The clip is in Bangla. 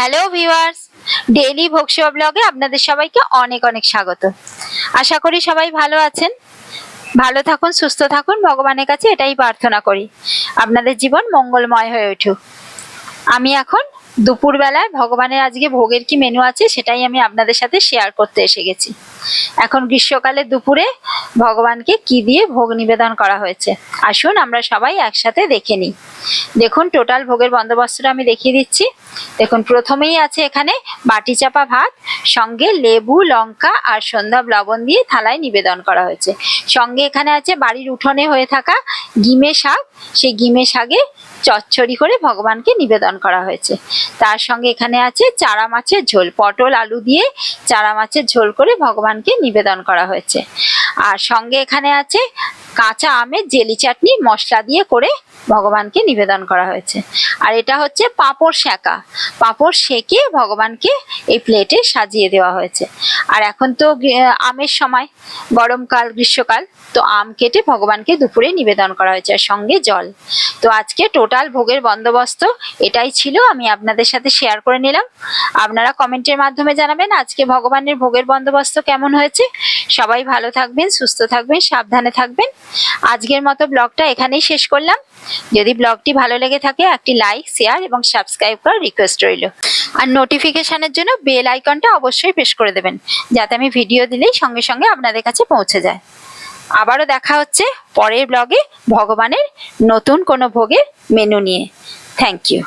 হ্যালো ভিউয়ার্স, ডেইলি ভোগ সেবা ব্লগে আপনাদের সবাইকে অনেক অনেক স্বাগত। আশা করি সবাই ভালো আছেন। ভালো থাকুন, সুস্থ থাকুন, ভগবানের কাছে এটাই প্রার্থনা করি আপনাদের জীবন মঙ্গলময় হয়ে উঠুক। আমি এখন দুপুরবেলায় ভগবানের আজকে ভোগের কি মেনু আছে সেটাই আমি আপনাদের সাথে শেয়ার করতে এসে গেছি। এখন গ্রীষ্মকালের দুপুরে ভগবানকে কি দিয়ে ভোগ নিবেদন করা হয়েছে আসুন আমরা সবাই একসাথে দেখে নিই। দেখুন টোটাল ভোগের বন্দোবস্তটা আমি দেখিয়ে দিচ্ছি। দেখুন প্রথমেই আছে এখানে বাটি চাপা ভাত, সঙ্গে লেবু, লঙ্কা আর সন্ধ্যাব লবণ দিয়ে থালায় নিবেদন করা হয়েছে। সঙ্গে এখানে আছে বাড়ির উঠোনে হয়ে থাকা গিমে শাক, সেই গিমে শাকে চচ্চড়ি করে ভগবানকে নিবেদন করা হয়েছে। তার সঙ্গে এখানে আছে চারা মাছের ঝোল, পটল আলু দিয়ে চারা মাছের ঝোল করে ভগবানকে নিবেদন করা হয়েছে। আর সঙ্গে এখানে আছে কাঁচা আমের জেলি চাটনি মশলা দিয়ে করে ভগবানকে নিবেদন করা হয়েছে। আর এটা হচ্ছে পাঁপড় সেঁকা, পাঁপড় সেঁকে ভগবানকে এই প্লেটে সাজিয়ে দেওয়া হয়েছে। আর এখন তো আমের সময়, গরমকাল গ্রীষ্মকাল, তো আম কেটে ভগবানকে দুপুরে নিবেদন করা হয়েছে আর সঙ্গে জল। তো আজকে টোটাল ভোগের বন্দোবস্ত এটাই ছিল, আমি আপনাদের সাথে শেয়ার করে নিলাম। আপনারা কমেন্টের মাধ্যমে জানাবেন আজকে ভগবানের ভোগের বন্দোবস্ত কেমন হয়েছে। সবাই ভালো থাকবেন, সুস্থ থাকবেন, সাবধানে থাকবেন। আজকের মতো ব্লগটা এখানেই শেষ করলাম। যদি ব্লগটি ভালো লেগে থাকে একটি লাইক, শেয়ার এবং সাবস্ক্রাইব করার রিকোয়েস্ট রইল। আর নোটিফিকেশনের জন্য বেল আইকনটা অবশ্যই প্রেস করে দেবেন, যাতে আমি ভিডিও দিলেই সঙ্গে সঙ্গে আপনাদের কাছে পৌঁছে যায়। আবারও দেখা হচ্ছে পরের ব্লগে ভগবানের নতুন কোনো ভোগের মেনু নিয়ে। Thank you.